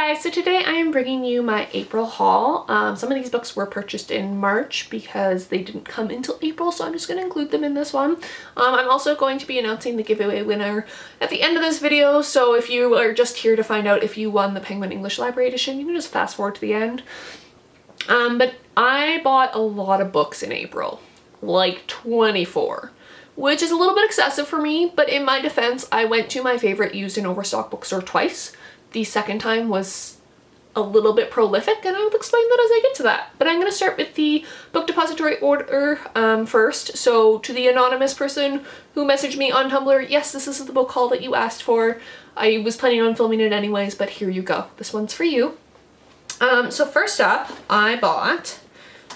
guys, so today I am bringing you my April haul. Some of these books were purchased in March because they didn't come until April, so I'm just going to include them in this one. I'm also going to be announcing the giveaway winner at the end of this video, so if you are just here to find out if you won the Penguin English Library edition, you can just fast forward to the end. But I bought a lot of books in April, like 24. Which is a little bit excessive for me, but in my defense, I went to my favorite used and overstock bookstore twice. The second time was a little bit prolific, and I will explain that as I get to that. But I'm going to start with the book depository order first. So to the anonymous person who messaged me on Tumblr, yes, this is the book haul that you asked for. I was planning on filming it anyways, but here you go. This one's for you. So first up, I bought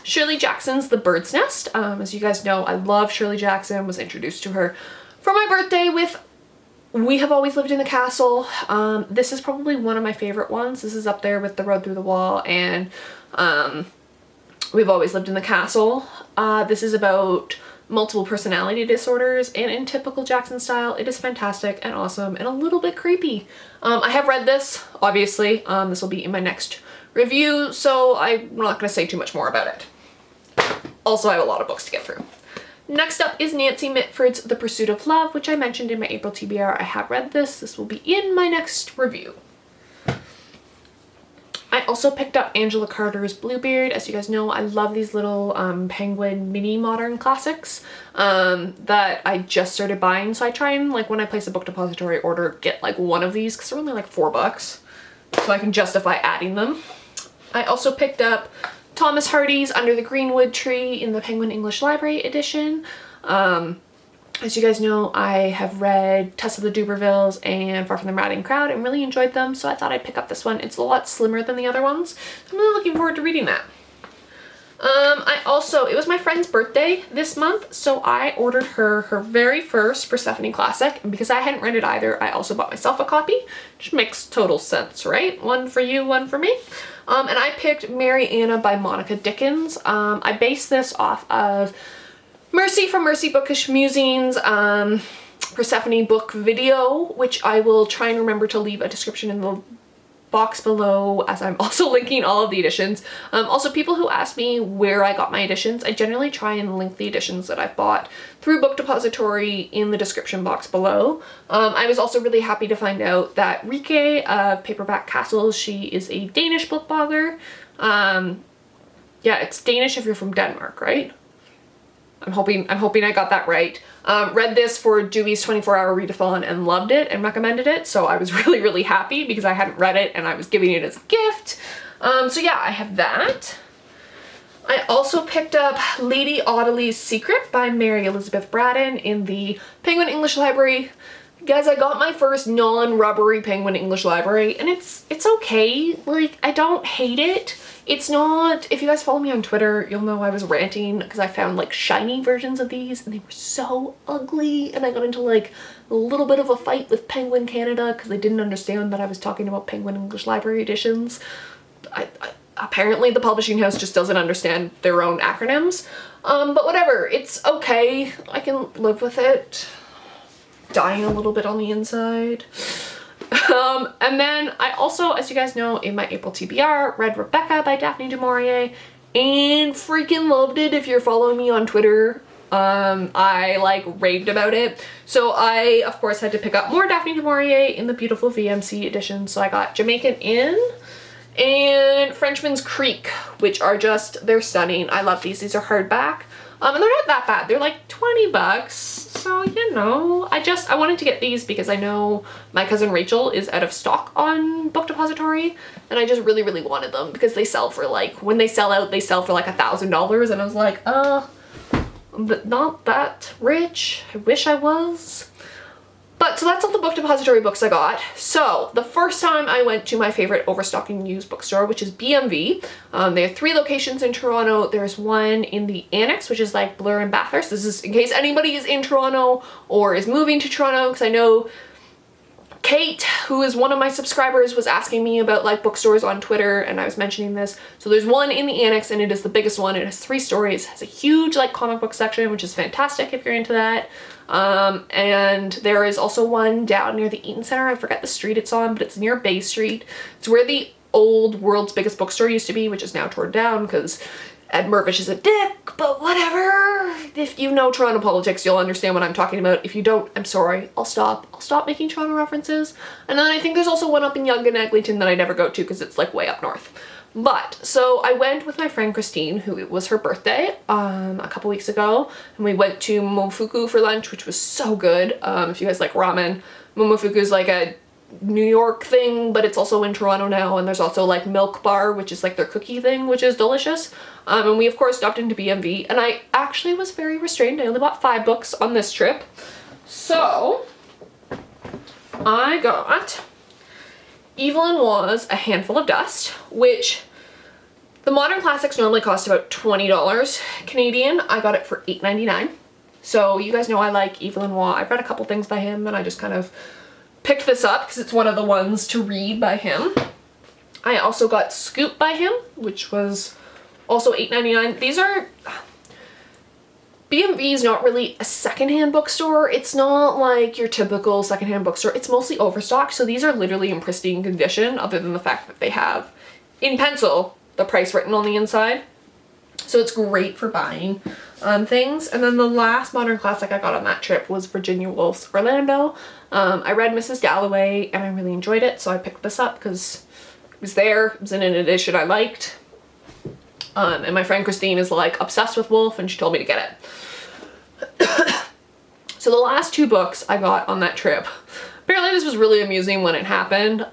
Shirley Jackson's The Bird's Nest. As you guys know, I love Shirley Jackson, was introduced to her for my birthday with We Have Always Lived in the Castle. This is probably one of my favorite ones. This is up there with The Road Through the Wall and We've Always Lived in the Castle. This is about multiple personality disorders, and in typical Jackson style, it is fantastic and awesome and a little bit creepy. I have read this, obviously. This will be in my next review, so I'm not going to say too much more about it. Also, I have a lot of books to get through. Next up is Nancy Mitford's The Pursuit of Love, which I mentioned in my April TBR. I have read this. This will be in my next review. I also picked up Angela Carter's Bluebeard. As you guys know, I love these little Penguin mini modern classics that I just started buying. So I try and, like, when I place a book depository order, get like one of these because they're only like $4, so I can justify adding them. I also picked up Thomas Hardy's Under the Greenwood Tree in the Penguin English Library edition. As you guys know, I have read Tess of the Dubervilles and Far from the Madding Crowd and really enjoyed them, so I thought I'd pick up this one. It's a lot slimmer than the other ones, so I'm really looking forward to reading that. It was my friend's birthday this month, so I ordered her very first Persephone classic, and because I hadn't read it either, I also bought myself a copy, which makes total sense, right? One for you, one for me. And I picked Mary Anna by Monica Dickens. I based this off of Mercy from Mercy Bookish Musings Persephone book video, which I will try and remember to leave a description in the box below, as I'm also linking all of the editions. Also, people who ask me where I got my editions, I generally try and link the editions that I've bought through Book Depository in the description box below. I was also really happy to find out that Rike of Paperback Castles, she is a Danish book blogger. Yeah, it's Danish if you're from Denmark, right? I'm hoping I got that right. Read this for Dewey's 24-hour readathon and loved it and recommended it, so I was really, really happy because I hadn't read it and I was giving it as a gift. So yeah, I have that. I also picked up Lady Audley's Secret by Mary Elizabeth Braddon in the Penguin English Library. Guys, I got my first non-rubbery Penguin English Library, and it's okay. Like, I don't hate it. It's not, if you guys follow me on Twitter, you'll know I was ranting because I found like shiny versions of these and they were so ugly, and I got into like a little bit of a fight with Penguin Canada because they didn't understand that I was talking about Penguin English Library editions. Apparently the publishing house just doesn't understand their own acronyms. But whatever, it's okay. I can live with it. Dying a little bit on the inside. And then I also, as you guys know, in my April TBR, read Rebecca by Daphne du Maurier and freaking loved it. If you're following me on Twitter, I like raved about it. So I, of course, had to pick up more Daphne du Maurier in the beautiful VMC edition. So I got Jamaican Inn and Frenchman's Creek, which are just, they're stunning. I love these. These are hardback. And they're not that bad. They're like $20. So, you know, I wanted to get these because I know my cousin Rachel is out of stock on Book Depository, and I just really, really wanted them because they sell for like, when they sell out, they sell for like $1,000, and I was like, I'm not that rich. I wish I was. But so that's all the Book Depository books I got. So the first time I went to my favorite overstocking used bookstore, which is BMV. They have 3 locations in Toronto. There's one in the Annex, which is like Bloor and Bathurst. This is in case anybody is in Toronto or is moving to Toronto, because I know Kate, who is one of my subscribers, was asking me about like bookstores on Twitter, and I was mentioning this. So there's one in the Annex, and it is the biggest one. It has 3 stories, has a huge like comic book section, which is fantastic if you're into that. And there is also one down near the Eaton Center. I forget the street it's on, but it's near Bay Street. It's where the old World's Biggest Bookstore used to be, which is now torn down because Ed Mirvish is a dick, but whatever. If you know Toronto politics, you'll understand what I'm talking about. If you don't, I'm sorry. I'll stop making Toronto references. And then I think there's also one up in Yonge and Eglinton that I never go to because it's like way up north. But, so I went with my friend Christine, who it was her birthday a couple weeks ago, and we went to Momofuku for lunch, which was so good. If you guys like ramen, Momofuku is like a New York thing, but it's also in Toronto now, and there's also like Milk Bar, which is like their cookie thing, which is delicious. And we of course stopped into BMV, and I actually was very restrained. I only bought 5 books on this trip. So I got Evelyn Was A Handful of Dust, which the modern classics normally cost about $20 Canadian. I got it for $8.99. So you guys know I like Evelyn Waugh. I've read a couple things by him, and I just kind of picked this up because it's one of the ones to read by him. I also got Scoop by him, which was also $8.99. These are... BMV is not really a secondhand bookstore. It's not like your typical secondhand bookstore. It's mostly overstocked, so these are literally in pristine condition, other than the fact that they have, in pencil, the price written on the inside. So it's great for buying things. And then the last modern classic I got on that trip was Virginia Woolf's Orlando. I read Mrs. Dalloway and I really enjoyed it, so I picked this up because it was there. It was in an edition I liked. And my friend Christine is like obsessed with Woolf, and she told me to get it. So the last 2 books I got on that trip, apparently this was really amusing when it happened.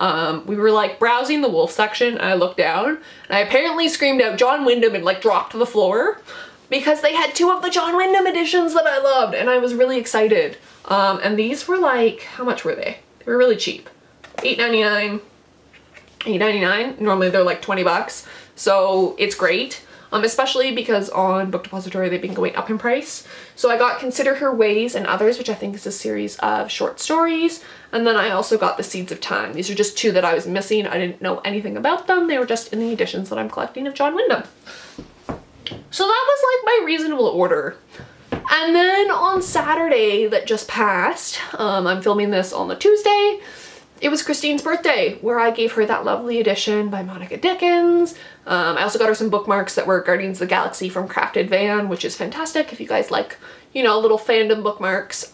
We were like browsing the Woolf section, and I looked down and I apparently screamed out John Wyndham and like dropped to the floor because they had 2 of the John Wyndham editions that I loved, and I was really excited. And these were like, how much were they? They were really cheap. $8.99. $8.99. Normally they're like 20 bucks. So it's great. Especially because on Book Depository they've been going up in price. So I got Consider Her Ways and Others, which I think is a series of short stories. And then I also got The Seeds of Time. These are just 2 that I was missing. I didn't know anything about them. They were just in the editions that I'm collecting of John Wyndham. So that was like my reasonable order. And then on Saturday that just passed, I'm filming this on the Tuesday, it was Christine's birthday, where I gave her that lovely edition by Monica Dickens. I also got her some bookmarks that were Guardians of the Galaxy from Crafted Van, which is fantastic if you guys like, you know, little fandom bookmarks.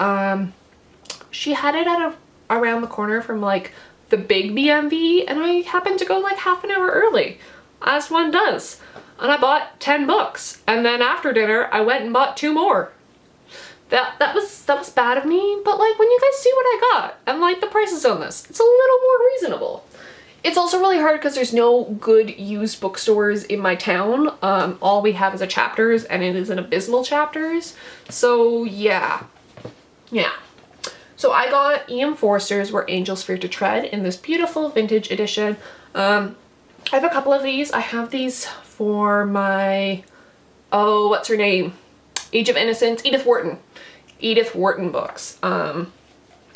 She had it at around the corner from like the big BMV, and I happened to go like half an hour early, as one does. And I bought 10 books, and then after dinner I went and bought 2 more. That was bad of me, but like when you guys see what I got and like the prices on this, it's a little more reasonable. It's also really hard because there's no good used bookstores in my town. All we have is a Chapters, and it is an abysmal Chapters. So yeah. So I got E.M. Forster's Where Angels Fear to Tread in this beautiful vintage edition. I have a couple of these. I have these for my, oh, what's her name? Age of Innocence, Edith Wharton books,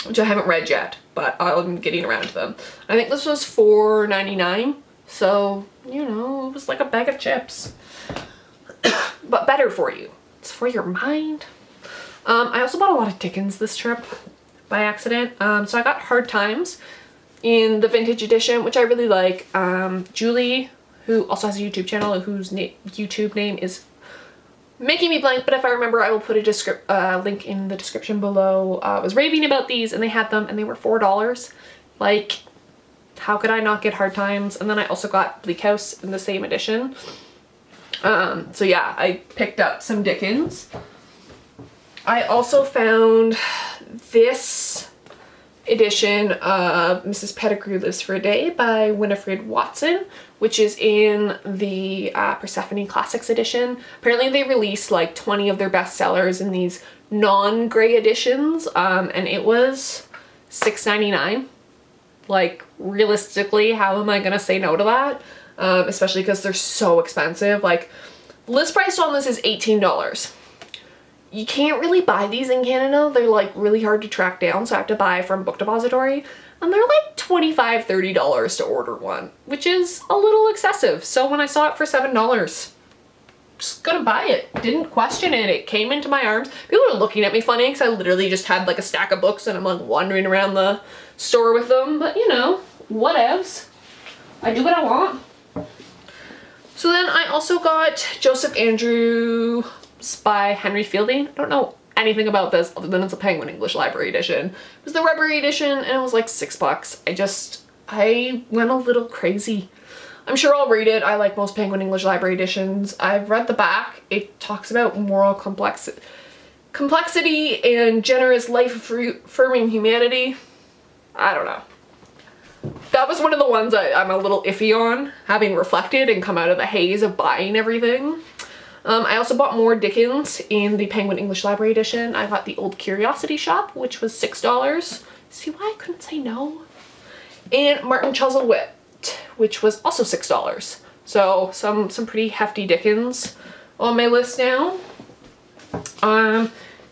which I haven't read yet, but I'm getting around to them. I think this was $4.99, so, you know, it was like a bag of chips. But better for you. It's for your mind. I also bought a lot of Dickens this trip by accident. So I got Hard Times in the vintage edition, which I really like. Julie, who also has a YouTube channel, whose YouTube name is making me blank, but if I remember I will put a link in the description below. Was raving about these, and they had them, and they were $4. Like, how could I not get Hard Times? And then I also got Bleak House in the same edition. So yeah, I picked up some Dickens. I also found this edition of Mrs. Pettigrew Lives for a Day by Winifred Watson, which is in the Persephone Classics edition. Apparently they released like 20 of their bestsellers in these non-gray editions, and it was $6.99. Like, realistically, how am I gonna say no to that? Especially because they're so expensive. Like, list price on this is $18. You can't really buy these in Canada. They're like really hard to track down, so I have to buy from Book Depository. And they're like $25, $30 to order one, which is a little excessive. So when I saw it for $7, just gonna buy it. Didn't question it. It came into my arms. People were looking at me funny because I literally just had like a stack of books and I'm like wandering around the store with them. But you know, whatevs. I do what I want. So then I also got Joseph Andrews by Henry Fielding. I don't know anything about this other than it's a Penguin English Library edition. It was the rubbery edition and it was like $6. I went a little crazy. I'm sure I'll read it. I like most Penguin English Library editions. I've read the back. It talks about moral complexity and generous life-affirming humanity. I don't know. That was one of the ones I'm a little iffy on, having reflected and come out of the haze of buying everything. I also bought more Dickens in the Penguin English Library edition. I got The Old Curiosity Shop, which was $6. See why I couldn't say no? And Martin Chuzzlewit, which was also $6. So some pretty hefty Dickens on my list now.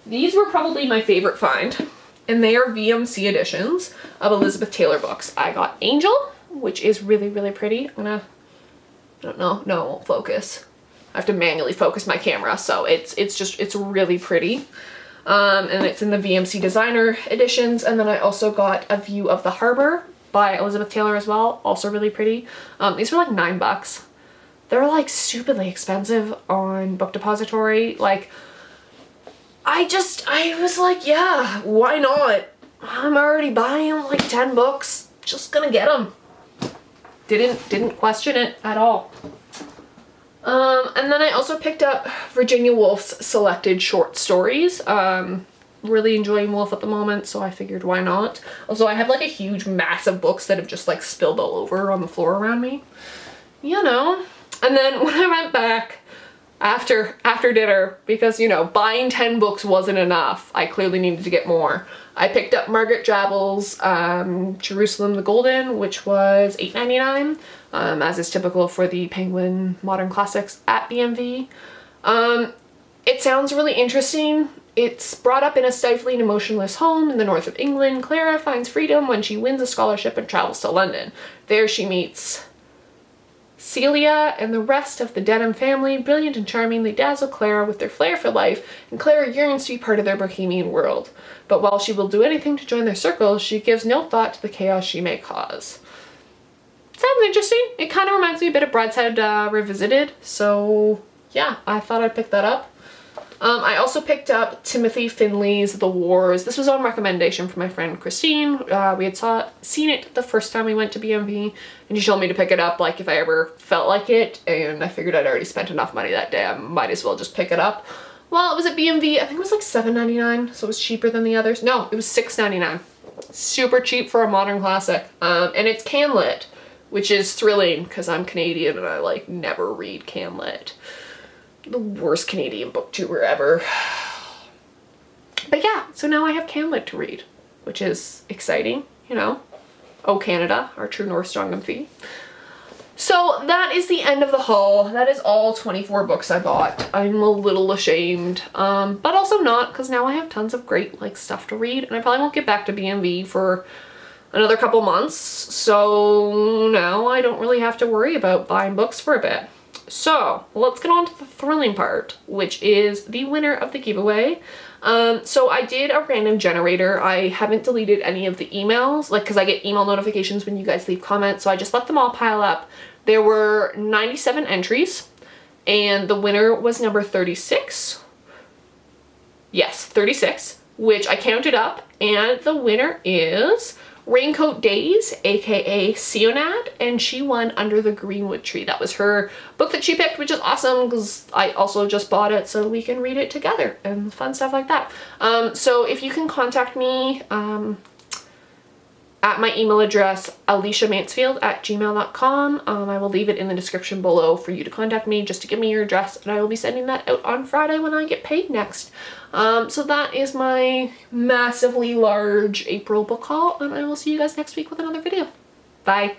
These were probably my favorite find, and they are VMC editions of Elizabeth Taylor books. I got Angel, which is really, really pretty. I don't know, no, it won't focus. I have to manually focus my camera, so it's really pretty. And it's in the VMC designer editions. And then I also got A View of the Harbor by Elizabeth Taylor as well, also really pretty. These were like $9. They're like stupidly expensive on Book Depository. Like, I was like, yeah, why not? I'm already buying like 10 books, just gonna get them. Didn't question it at all. And then I also picked up Virginia Woolf's selected short stories. Really enjoying Woolf at the moment, so I figured why not. Also, I have like a huge mass of books that have just like spilled all over on the floor around me. You know. And then when I went back after dinner, because, you know, buying 10 books wasn't enough, I clearly needed to get more. I picked up Margaret Drabble's Jerusalem the Golden, which was $8.99, as is typical for the Penguin Modern Classics at BMV. It sounds really interesting. It's brought up in a stifling, emotionless home in the north of England. Clara finds freedom when she wins a scholarship and travels to London. There she meets Celia and the rest of the Denham family. Brilliant and charming, they dazzle Clara with their flair for life, and Clara yearns to be part of their bohemian world. But while she will do anything to join their circle, she gives no thought to the chaos she may cause. Sounds interesting. It kind of reminds me a bit of Brideshead Revisited, so yeah, I thought I'd pick that up. I also picked up Timothy Finley's The Wars. This was on recommendation from my friend Christine. We had seen it the first time we went to BMV, and she told me to pick it up like if I ever felt like it, and I figured I'd already spent enough money that day, I might as well just pick it up. Well, it was at BMV, I think it was like $7.99, so it was cheaper than the others. No, it was $6.99. Super cheap for a modern classic. And it's CanLit, which is thrilling because I'm Canadian and I like never read CanLit. The worst Canadian booktuber ever. But yeah, so now I have CanLit to read, which is exciting, you know. Oh, Canada, our true north, strong and fee. So that is the end of the haul. That is all 24 books I bought. I'm a little ashamed, but also not, because now I have tons of great like stuff to read, and I probably won't get back to BMV for another couple months, so now I don't really have to worry about buying books for a bit. So let's get on to the thrilling part, which is the winner of the giveaway. So I did a random generator. I haven't deleted any of the emails, like, because I get email notifications when you guys leave comments, so I just let them all pile up. There were 97 entries, and the winner was number 36. Yes, 36, which I counted up, and the winner is Raincoat Days, aka Sionad, and she won Under the Greenwood Tree. That was her book that she picked, which is awesome because I also just bought it so we can read it together and fun stuff like that. So if you can contact me at my email address, aliciamansfield@gmail.com. I will leave it in the description below for you to contact me just to give me your address, and I will be sending that out on Friday when I get paid next. So that is my massively large April book haul, and I will see you guys next week with another video. Bye!